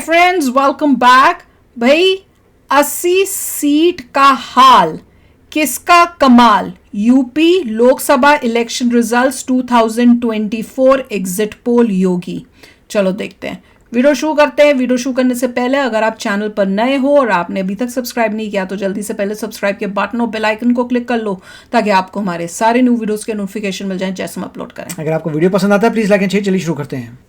Friends, welcome back. भाई 80 seat का हाल, किसका कमाल? UP Lok Sabha election results 2024 exit poll Yogi. चलो देखते हैं, वीडियो शुरू करते हैं। वीडियो शुरू करने से पहले अगर आप चैनल पर नए हो और आपने अभी तक सब्सक्राइब नहीं किया तो जल्दी से पहले सब्सक्राइब के बटन और बेल आइकन को क्लिक कर लो ताकि आपको हमारे सारे न्यू वीडियोस के नोटिफिकेशन मिल जाएं जैसे हम अपलोड करें। अगर आपको वीडियो पसंद आता है प्लीज लाइक एंड शेयर। चलिए शुरू करते हैं।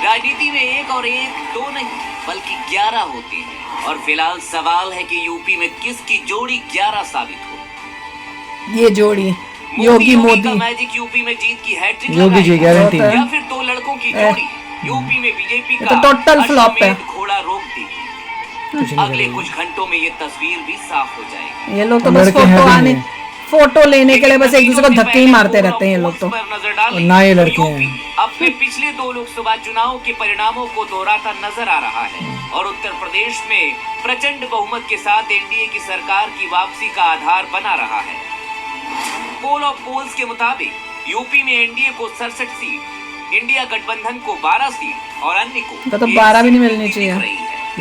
राजनीति में एक और एक दो नहीं बल्कि 11 होते हैं और फिलहाल सवाल है कि यूपी में किसकी जोड़ी 11 साबित हो। ये जोड़ी योगी मोदी मैजिक यूपी में जीत की हैट्रिक योगी जी गारंटी है। या फिर दो लड़कों की जोड़ी यूपी में बीजेपी का तो टोटल फ्लॉप है। घोड़ा रोक देगी। अगले कुछ घंटों में ये तस्वीर भी साफ हो जाएगी। ये लोग तो बस फोटो लेने के लिए बस एक दूसरे को धक्के ही मारते रहते हैं ये लोग तो। ना ये लड़के हैं। अपने पिछले दो लोकसभा चुनाव के परिणामों को दोहराता नजर आ रहा है और उत्तर प्रदेश में प्रचंड बहुमत के साथ एनडीए की सरकार की वापसी का आधार बना रहा है। पोल ऑफ पोल्स के मुताबिक यूपी में एनडीए को 67 सीट, इंडिया गठबंधन को 12 सीट और अन्य को तो 12 भी नहीं मिलनी चाहिए,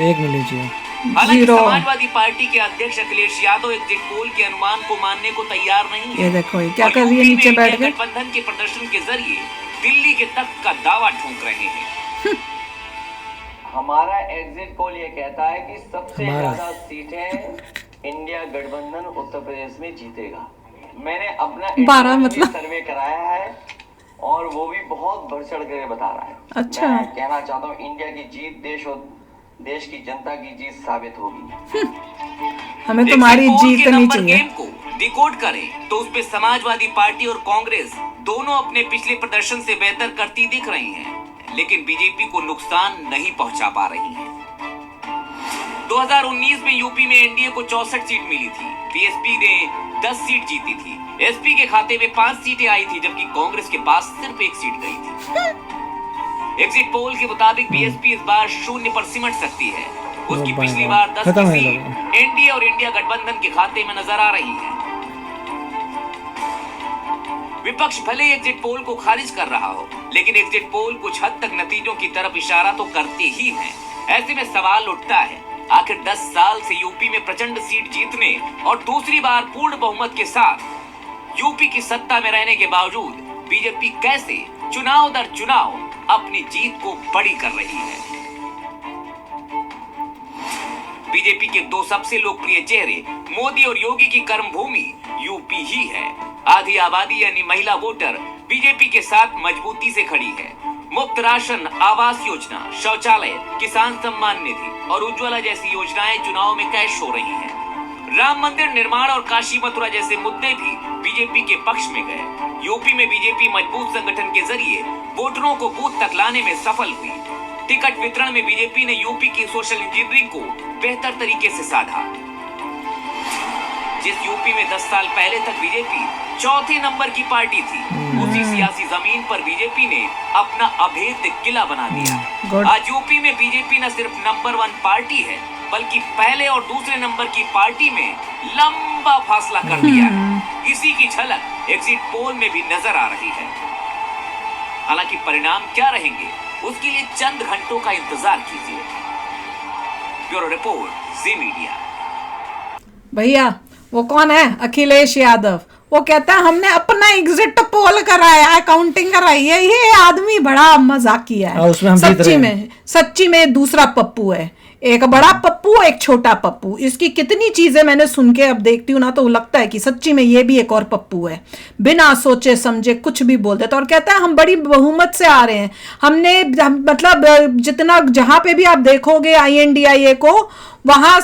एक मिलनी चाहिए। हालांकि समाजवादी पार्टी के अध्यक्ष अखिलेश यादव एग्जिट पोल के अनुमान को मानने को तैयार नहीं है। ये देखो ये क्या कर रही है, नीचे बैठ के गठबंधन के प्रदर्शन के जरिए दिल्ली के तख्त का दावा ठोक रहे हैं। हमारा एग्जिट पोल ये कहता है कि सबसे ज्यादा सीटें इंडिया गठबंधन उत्तर प्रदेश में जीतेगा। मैंने अपना 12 मतलब सर्वे कराया है और वो भी बहुत बढ़ चढ़ कर बता रहा है। अच्छा, मैं कहना चाहता हूँ इंडिया की जीत देश की जनता की जीत साबित होगी। हमें तुम्हारी जीत नहीं चाहिए। को डिकोड करें तो उसमें समाजवादी पार्टी और कांग्रेस दोनों अपने पिछले प्रदर्शन से बेहतर करती दिख रही हैं, लेकिन बीजेपी को नुकसान नहीं पहुंचा पा रही है। 2019 में यूपी में एनडीए को 64 सीट मिली थी, बीएसपी ने 10 सीट जीती थी, एसपी के खाते में 5 सीटें आई थी जबकि कांग्रेस के पास सिर्फ 1 सीट गई थी। एग्जिट पोल के मुताबिक बीएसपी इस बार 0 पर सिमट सकती है। उसकी पिछली बार 10 की सीट एनडीए और इंडिया गठबंधन के खाते में नजर आ रही है। विपक्ष भले एग्जिट पोल को खारिज कर रहा हो, लेकिन एग्जिट पोल कुछ हद तक नतीजों की तरफ इशारा तो करते ही हैं। ऐसे में सवाल उठता है, आखिर 10 साल से यूपी में प्रचंड सीट जीतने और दूसरी बार पूर्ण बहुमत के साथ यूपी की सत्ता में रहने के बावजूद बीजेपी कैसे चुनाव दर चुनाव अपनी जीत को बड़ी कर रही है। बीजेपी के दो सबसे लोकप्रिय चेहरे मोदी और योगी की कर्मभूमि यूपी ही है। आधी आबादी यानी महिला वोटर बीजेपी के साथ मजबूती से खड़ी है। मुफ्त राशन, आवास योजना, शौचालय, किसान सम्मान निधि और उज्ज्वला जैसी योजनाएं चुनाव में कैश हो रही हैं। राम मंदिर निर्माण और काशी मथुरा जैसे मुद्दे भी बीजेपी के पक्ष में गए। यूपी में बीजेपी मजबूत संगठन के जरिए वोटरों को बूथ तक लाने में सफल हुई। टिकट वितरण में बीजेपी ने यूपी की सोशल इंजीनियरिंग को बेहतर तरीके से साधा। जिस यूपी में 10 साल पहले तक बीजेपी चौथे नंबर की पार्टी थी, उसी सियासी जमीन पर बीजेपी ने अपना अभेद्य किला बना दिया। आज यूपी में बीजेपी न सिर्फ नंबर 1 पार्टी है बल्कि पहले और दूसरे नंबर की पार्टी में लंबा फासला कर दिया है। इसी की झलक एग्जिट पोल में भी नजर आ रही है। हालांकि परिणाम क्या रहेंगे उसके लिए चंद घंटों का इंतजार कीजिए। ब्यूरो रिपोर्ट, जी मीडिया। भैया वो कौन है? अखिलेश यादव। वो कहता है हमने अपना एग्जिट पोल कराया है, काउंटिंग कराई है। ये आदमी बड़ा मजाकिया है। सच्ची में दूसरा पप्पू है, एक बड़ा पप्पू एक छोटा पप्पू। इसकी कितनी चीजें मैंने सुन के अब देखती हूँ ना तो लगता है कि सच्ची में ये भी एक और पप्पू है। बिना सोचे समझे कुछ भी बोल देता और कहता है हम बड़ी बहुमत से आ रहे हैं। मतलब जितना जहां पे भी आप देखोगे INDIA को वहां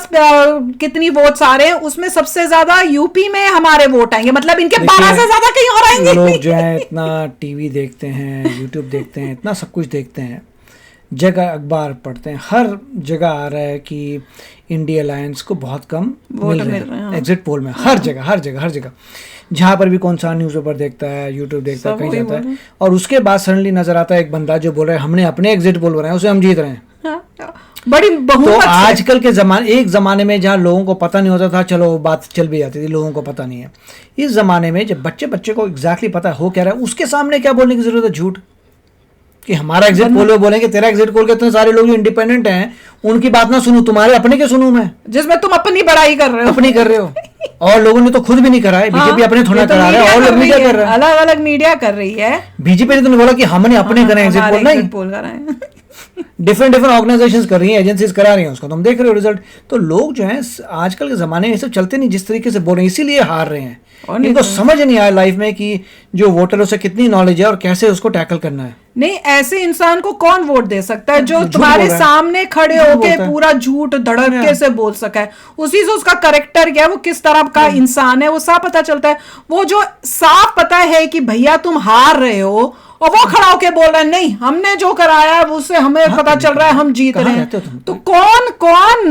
कितनी वोट्स आ रहे हैं, उसमें सबसे ज्यादा यूपी में हमारे वोट आएंगे। मतलब इनके 12 से ज्यादा कहीं और आएंगे। लोग जो है इतना टीवी देखते हैं, यूट्यूब देखते हैं, इतना सब कुछ देखते हैं, जगह अखबार पढ़ते हैं, हर जगह आ रहा है कि इंडिया अलायंस को बहुत कम मिल रहे हैं एग्जिट पोल में। हर जगह जहाँ पर भी कौन सा न्यूज़ पेपर देखता है, यूट्यूब देखता है, कहीं जाता है और उसके बाद सडनली नजर आता है एक बंदा जो बोल रहा है हमने अपने एग्जिट पोल बनाए, उसे हम जीत रहे हैं। बड़ी बहुमत तो आजकल के जमाने, एक जमाने में जहाँ लोगों को पता नहीं होता था, चलो बात चल भी जाती थी, लोगों को पता नहीं है। इस जमाने में जब बच्चे को एग्जैक्टली पता हो क्या रहा है, उसके सामने क्या बोलने की जरूरत है झूठ, कि हमारा एग्जिट पोल में बोलेंगे तेरा एग्जिट पोल के इतने सारे लोग जो इंडिपेंडेंट हैं उनकी बात ना सुनूं, तुम्हारे अपने के सुनूं मैं, जिसमें तुम अपनी बड़ाई कर रहे हो, अपनी कर रहे हो। और लोगों ने तो खुद भी नहीं करा है, बीजेपी अपने थोड़ा करा रहा है, और लोग मीडिया कर रहा है, अलग अलग मीडिया कर रही है। बीजेपी ने तो नहीं बोला कि हमने अपने करे एग्जिट पोल, नहीं, पोल कर रहे हैं। डिफरेंट ऑर्गेनाइजेशंस कर रही हैं, एजेंसीज करा रही हैं, उसका तुम देख रहे हो रिजल्ट। तो लोग जो हैं आजकल के जमाने में ये सब चलते नहीं जिस तरीके से बोल रहे हैं, इसीलिए हार रहे हैं। इनको समझ नहीं आया लाइफ में कि जो वोटर उसे कितनी नॉलेज है और कैसे उसको टैकल करना है। नहीं, ऐसे इंसान को कौन वोट दे सकता है जो तुम्हारे सामने खड़े होके पूरा झूठ धड़के से बोल सका है, उसी से उसका करेक्टर क्या है, वो किस तरह का इंसान है, वो साफ पता चलता है। वो जो साफ पता है कि भैया तुम हार रहे हो और वो खड़ा होके बोल रहा है नहीं हमने जो कराया उससे हमें पता चल रहा है हम जीत रहे हैं, तो कौन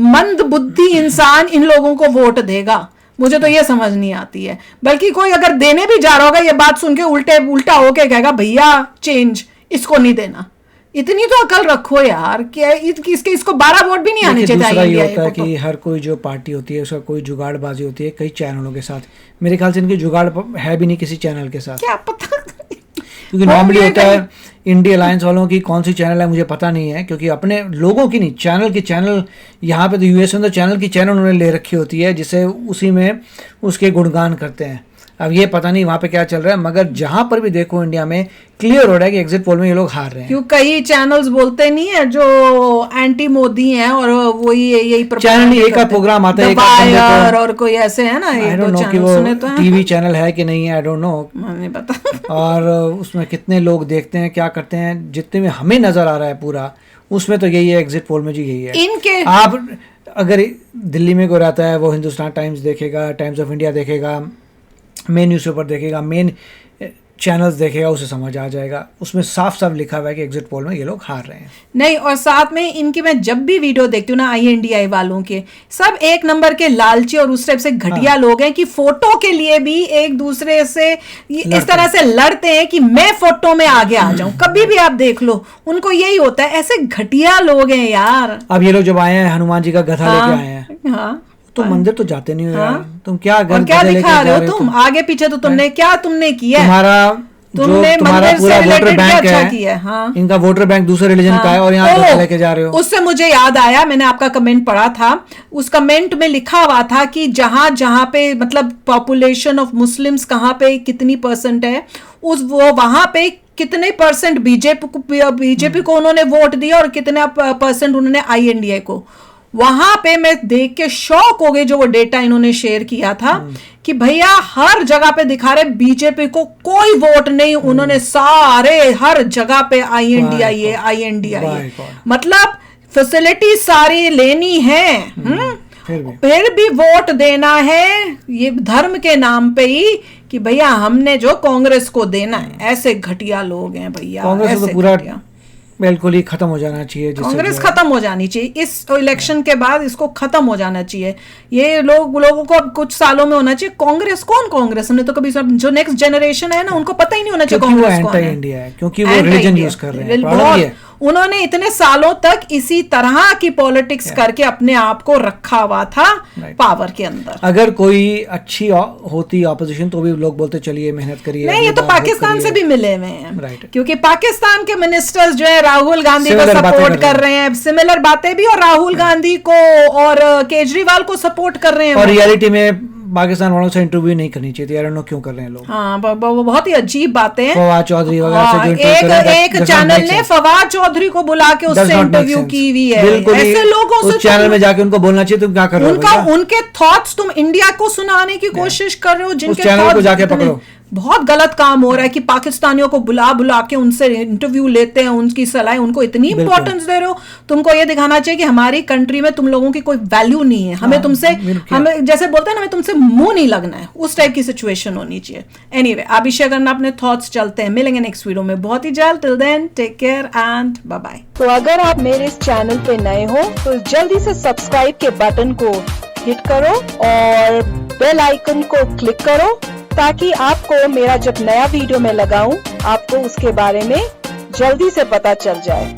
मंद बुद्धि इंसान इन लोगों को वोट देगा? मुझे तो ये समझ नहीं आती है। बल्कि कोई अगर देने भी जा रहा होगा ये बात सुन के उल्टा होके कहेगा भैया चेंज, इसको नहीं देना। इतनी तो अकल रखो यार, क्या इसको 12 वोट भी नहीं आने चाहिए। दूसरा ये होता है कि हर कोई जो पार्टी होती है उसका कोई जुगाड़बाजी होती है कई चैनलों के साथ। मेरे ख्याल से इनकी जुगाड़ है भी नहीं किसी चैनल के साथ, क्या पता, क्योंकि नॉर्मली होता है इंडिया अलायंस वालों की कौन सी चैनल है मुझे पता नहीं है, क्योंकि अपने लोगों की नहीं, चैनल यहाँ पे तो यूएस में तो चैनल उन्होंने ले रखी होती है जिससे उसी में उसके गुणगान करते हैं। अब ये पता नहीं वहाँ पे क्या चल रहा है, मगर जहाँ पर भी देखो इंडिया में क्लियर हो रहा है कि एग्जिट पोल में ये लोग हार रहे हैं। क्यों कई चैनल्स बोलते नहीं है जो एंटी मोदी हैं और वो यही चैनल नहीं, एक प्रोग्राम आता है वायर और कोई ऐसे है ना, आई डोंट नो कि वो टीवी चैनल है कि नहीं है, आई डोंट नो, मुझे पता। और उसमें कितने लोग देखते हैं क्या करते हैं, जितने में हमें नजर आ रहा है पूरा उसमें तो यही है, एग्जिट पोल में जी यही है। इनके आप अगर दिल्ली में कोई रहता है वो हिंदुस्तान टाइम्स देखेगा, टाइम्स ऑफ इंडिया देखेगा, मेन न्यूज़पेपर देखेगा, मेन चैनल्स देखेगा, उसे समझ आ जाएगा, उसमें साफ साफ लिखा हुआ है कि एग्जिट पोल में ये लोग हार रहे हैं। नहीं, और साथ में इनकी मैं जब भी वीडियो देखती हूँ ना INDI वालों के, सब एक नंबर के लालची और उस टाइप से घटिया लोग हैं कि फोटो के लिए भी एक दूसरे से इस तरह से लड़ते हैं कि मैं फोटो में आगे आ जाऊं। कभी भी आप देख लो उनको यही होता है, ऐसे घटिया लोग हैं यार। अब ये लोग जब आए हैं हनुमान जी का गधा लेके आए हैं, हाँ, तो मंदिर तो जाते नहीं हो यार, तुम क्या दिखा रहे हो, तुम आगे पीछे तो तुमने तुमने तुम्हारा पूरा वोटर बैंक है, हाँ। इनका वोटर बैंक दूसरे रिलीजन का है और यहाँ लेके जा रहे हो। उससे मुझे याद आया, मैंने आपका कमेंट पढ़ा था, उस कमेंट में लिखा हुआ था कि जहां पे मतलब पॉपुलेशन ऑफ मुस्लिम्स कहाँ पे कितनी % है, वो वहां पे कितने % बीजेपी को उन्होंने वोट दिया और कितना % उन्होंने INDI को। वहां पे मैं देख के शॉक हो गई जो वो डेटा इन्होंने शेयर किया था कि भैया हर जगह पे दिखा रहे बीजेपी को कोई वोट नहीं, उन्होंने सारे हर जगह पे INDI मतलब फैसिलिटी सारी लेनी है, फिर भी वोट देना है ये धर्म के नाम पे ही कि भैया हमने जो कांग्रेस को देना है। ऐसे घटिया लोग हैं भैया, कांग्रेस तो पूरा बिल्कुल ही खत्म हो जाना चाहिए, कांग्रेस खत्म हो जानी चाहिए इस इलेक्शन के बाद, इसको खत्म हो जाना चाहिए। ये लोगों को अब कुछ सालों में होना चाहिए कांग्रेस कांग्रेस ने तो कभी जो नेक्स्ट जनरेशन है ना उनको पता ही नहीं होना चाहिए कांग्रेस कौन है, इंडिया है, क्योंकि वो रिलीजन यूज कर रहे हैं। उन्होंने इतने सालों तक इसी तरह की पॉलिटिक्स करके अपने आप को रखा हुआ था पावर के अंदर। अगर कोई अच्छी होती ऑपोजिशन तो भी लोग बोलते चलिए मेहनत करिए। नहीं, ये तो पाकिस्तान से भी मिले हुए हैं, क्योंकि पाकिस्तान के मिनिस्टर्स जो है राहुल गांधी को सपोर्ट कर रहे हैं, सिमिलर बातें भी, और राहुल गांधी को और केजरीवाल को सपोर्ट कर रहे हैं। और रियलिटी में पाकिस्तान वालों से इंटरव्यू नहीं करनी चाहिए, यार नो क्यों कर रहे हैं लोग। हाँ, बहुत ही अजीब बातें हैं। फवाद चौधरी वगैरह से जो एक चैनल ने फवाद चौधरी को बुला के उससे इंटरव्यू की हुई है। ऐसे लोगों से चैनल में जाके उनको बोलना चाहिए तुम क्या कर रहे हो, उनके थॉट्स तुम इंडिया को सुनाने की कोशिश कर रहे हो, जिनके चैनल को जाके पकड़ो। बहुत गलत काम हो रहा है कि पाकिस्तानियों को बुला के उनसे इंटरव्यू लेते हैं, उनकी सलाह, उनको इतनी इंपॉर्टेंस दे रहे हो। तुमको ये दिखाना चाहिए कि हमारी कंट्री में तुम लोगों की कोई वैल्यू नहीं है, हमें तुमसे हमें जैसे बोलते हैं ना, हमें तुमसे मुंह नहीं लगना है, उस टाइप की सिचुएशन होनी चाहिए। एनीवे, आप भी शेयर करना अपने थॉट्स। चलते हैं, मिलेंगे नेक्स्ट वीडियो में बहुत ही जल्द। Till then take care and bye bye. तो अगर आप मेरे इस चैनल पे नए हो तो जल्दी से सब्सक्राइब के बटन को हिट करो और बेल आइकन को क्लिक करो, ताकि आपको मेरा जब नया वीडियो मैं लगाऊं आपको उसके बारे में जल्दी से पता चल जाए।